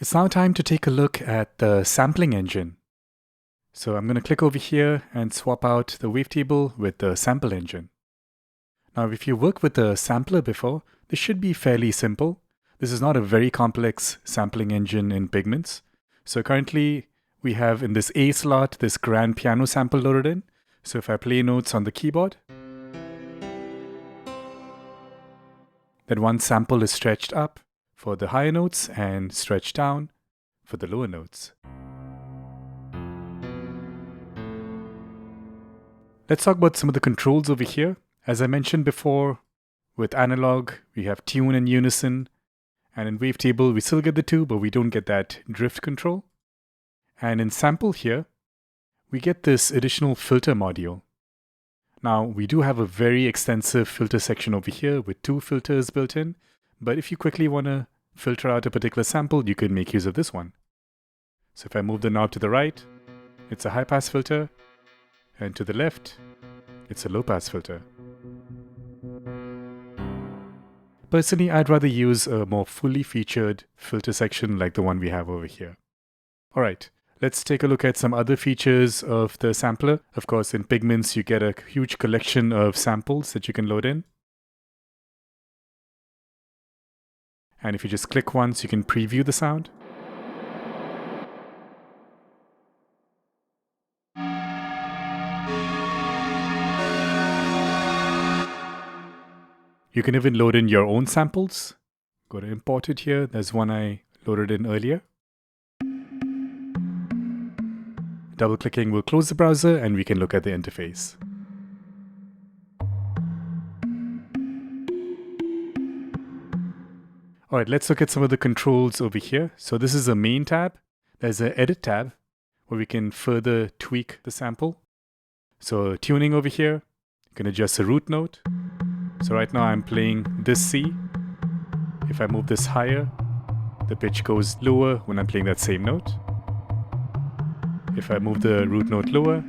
It's now time to take a look at the sampling engine. So I'm going to click over here and swap out the wavetable with the sample engine. Now, if you worked with a sampler before, this should be fairly simple. This is not a very complex sampling engine in Pigments. So currently, we have in this A slot, this grand piano sample loaded in. So if I play notes on the keyboard, that one sample is stretched up for the higher notes and stretched down for the lower notes. Let's talk about some of the controls over here. As I mentioned before, with analog, we have tune and unison, and in wavetable, we still get the two, but we don't get that drift control. And in sample here, we get this additional filter module. Now, we do have a very extensive filter section over here with two filters built in, but if you quickly want to filter out a particular sample, you could make use of this one. So if I move the knob to the right, it's a high-pass filter, and to the left, it's a low-pass filter. Personally, I'd rather use a more fully featured filter section like the one we have over here. Alright, let's take a look at some other features of the sampler. Of course, in Pigments, you get a huge collection of samples that you can load in. And if you just click once, you can preview the sound. You can even load in your own samples. Go to import it here. There's one I loaded in earlier. Double clicking will close the browser and we can look at the interface. Alright, let's look at some of the controls over here. So this is a main tab. There's an edit tab where we can further tweak the sample. So tuning over here, you can adjust the root note. So right now I'm playing this C. If I move this higher, the pitch goes lower when I'm playing that same note. If I move the root note lower,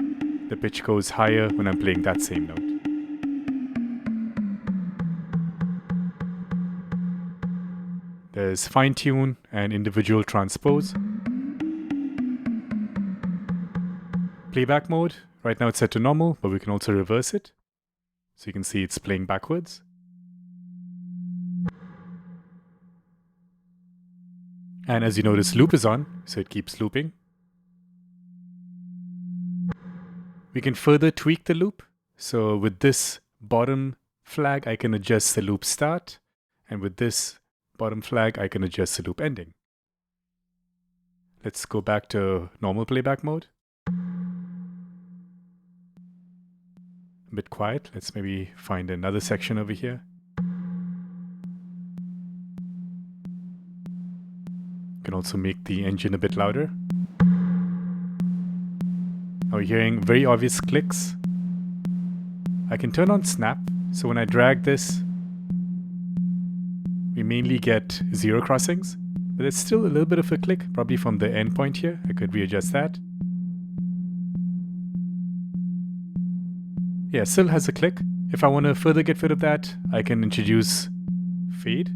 the pitch goes higher when I'm playing that same note. There's fine tune and individual transpose. Playback mode, right now it's set to normal, but we can also reverse it. So you can see it's playing backwards. And as you notice, loop is on, so it keeps looping. We can further tweak the loop. So with this bottom flag, I can adjust the loop start. And with this bottom flag, I can adjust the loop ending. Let's go back to normal playback mode. A bit quiet. Let's maybe find another section over here. You can also make the engine a bit louder. Now we're hearing very obvious clicks. I can turn on snap, so when I drag this, we mainly get zero crossings, but there's still a little bit of a click, probably from the endpoint here. I could readjust that. Yeah, still has a click. If I want to further get rid of that, I can introduce fade,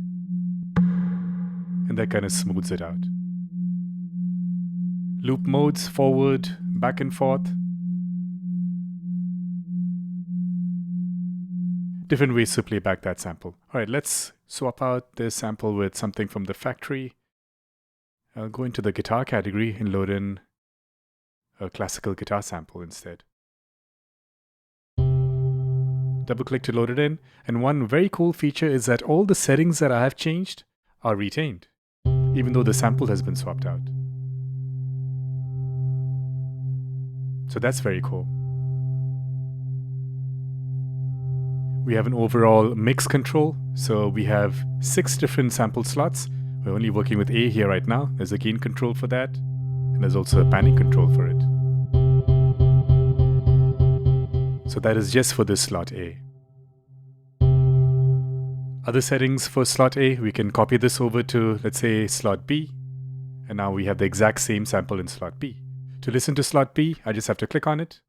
and that kind of smooths it out. Loop modes, forward, back and forth. Different ways to play back that sample. Alright, let's swap out this sample with something from the factory. I'll go into the guitar category and load in a classical guitar sample instead. Double click to load it in, and one very cool feature is that all the settings that I have changed are retained, even though the sample has been swapped out. So that's very cool. We have an overall mix control, so we have 6 different sample slots. We're only working with A here right now. There's a gain control for that, and there's also a panning control for it. So that is just for this slot A. Other settings for slot A, we can copy this over to, let's say, slot B. And now we have the exact same sample in slot B. To listen to slot B, I just have to click on it.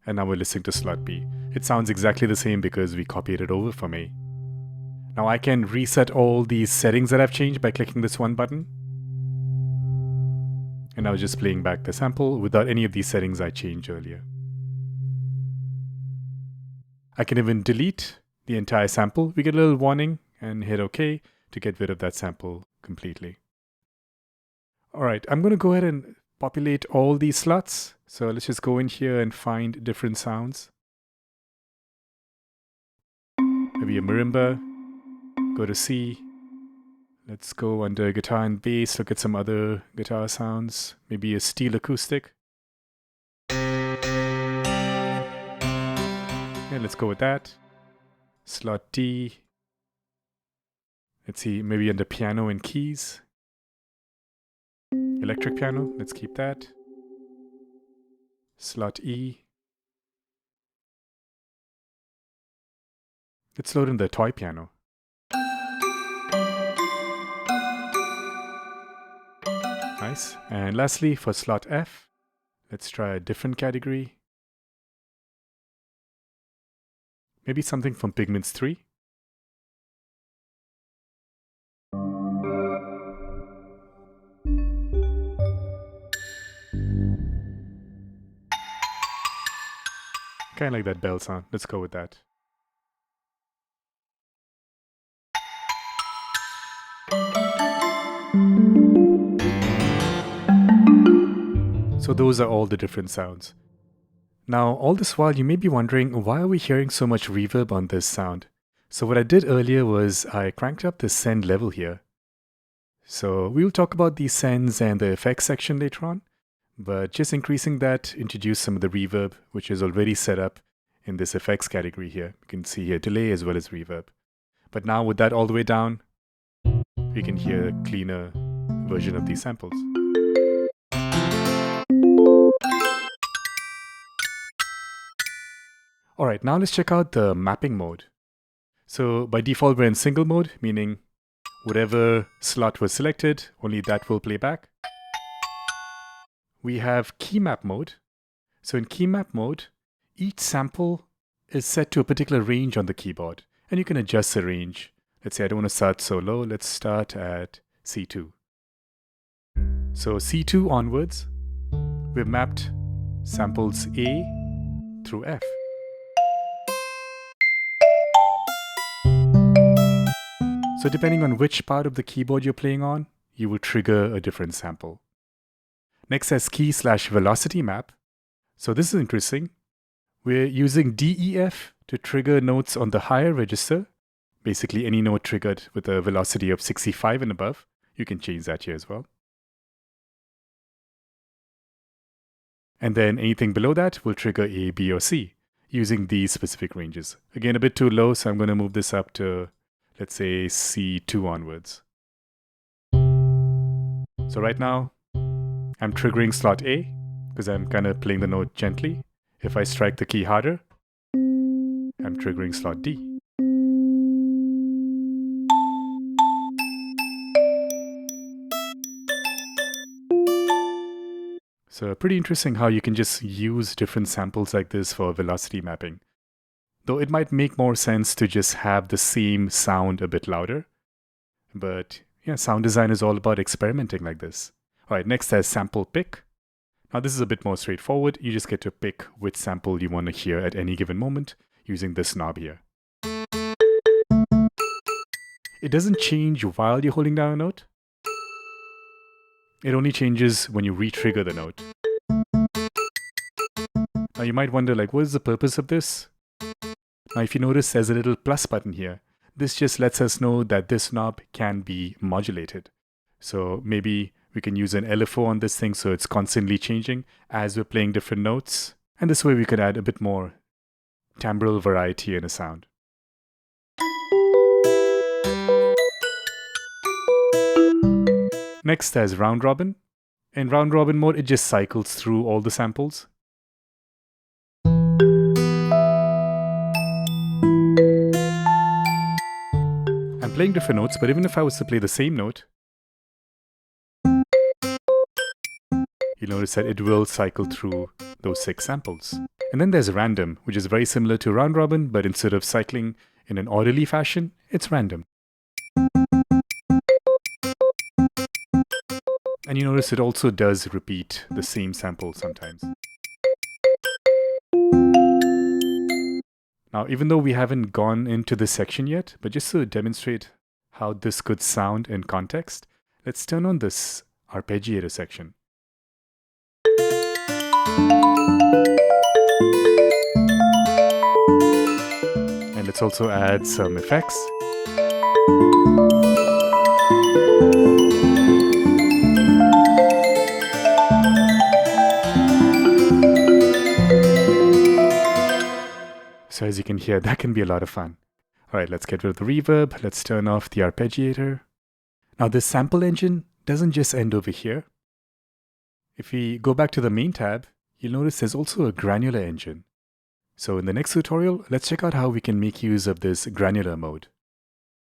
And now we're listening to slot B. It sounds exactly the same because we copied it over from A. Now I can reset all these settings that I've changed by clicking this one button. And I was just playing back the sample without any of these settings I changed earlier. I can even delete the entire sample. We get a little warning and hit OK to get rid of that sample completely. All right, I'm going to go ahead and populate all these slots. So let's just go in here and find different sounds. Maybe a marimba, go to C. Let's go under guitar and bass, look at some other guitar sounds. Maybe a steel acoustic. Yeah, let's go with that. Slot D. Let's see, maybe under piano and keys. Electric piano, let's keep that. Slot E. Let's load in the toy piano. Nice. And lastly, for slot F, let's try a different category. Maybe something from Pigments 3. Kind of like that bell sound. Let's go with that. So those are all the different sounds. Now, all this while, you may be wondering, why are we hearing so much reverb on this sound? So what I did earlier was I cranked up the send level here. So we'll talk about the sends and the effects section later on, but just increasing that introduced some of the reverb, which is already set up in this effects category here. You can see here delay as well as reverb. But now with that all the way down, we can hear a cleaner version of these samples. All right, now let's check out the mapping mode. So by default, we're in single mode, meaning whatever slot was selected, only that will play back. We have key map mode. So in key map mode, each sample is set to a particular range on the keyboard, and you can adjust the range. Let's say I don't want to start so low. Let's start at C2. So C2 onwards, we've mapped samples A through F. So depending on which part of the keyboard you're playing on, you will trigger a different sample. Next as key/velocity map. So this is interesting. We're using DEF to trigger notes on the higher register. Basically any note triggered with a velocity of 65 and above. You can change that here as well. And then anything below that will trigger A, B, or C using these specific ranges. Again, a bit too low, so I'm going to move this up to, let's say, C2 onwards. So right now, I'm triggering slot A because I'm kind of playing the note gently. If I strike the key harder, I'm triggering slot D. So pretty interesting how you can just use different samples like this for velocity mapping. Though it might make more sense to just have the same sound a bit louder. But yeah, sound design is all about experimenting like this. All right, next as sample pick. Now this is a bit more straightforward. You just get to pick which sample you want to hear at any given moment using this knob here. It doesn't change while you're holding down a note. It only changes when you re-trigger the note. Now you might wonder, like, what is the purpose of this? Now if you notice, there's a little plus button here. This just lets us know that this knob can be modulated. So maybe we can use an LFO on this thing so it's constantly changing as we're playing different notes. And this way we could add a bit more timbral variety in a sound. Next as round robin. In round robin mode, it just cycles through all the samples. I'm playing different notes, but even if I was to play the same note, you'll notice that it will cycle through those 6 samples. And then there's random, which is very similar to round robin, but instead of cycling in an orderly fashion, it's random. And you notice it also does repeat the same sample sometimes. Now, even though we haven't gone into this section yet, but just to demonstrate how this could sound in context, let's turn on this arpeggiator section. And let's also add some effects. So as you can hear, that can be a lot of fun. All right, let's get rid of the reverb. Let's turn off the arpeggiator. Now this sample engine doesn't just end over here. If we go back to the main tab, you'll notice there's also a granular engine. So in the next tutorial, let's check out how we can make use of this granular mode.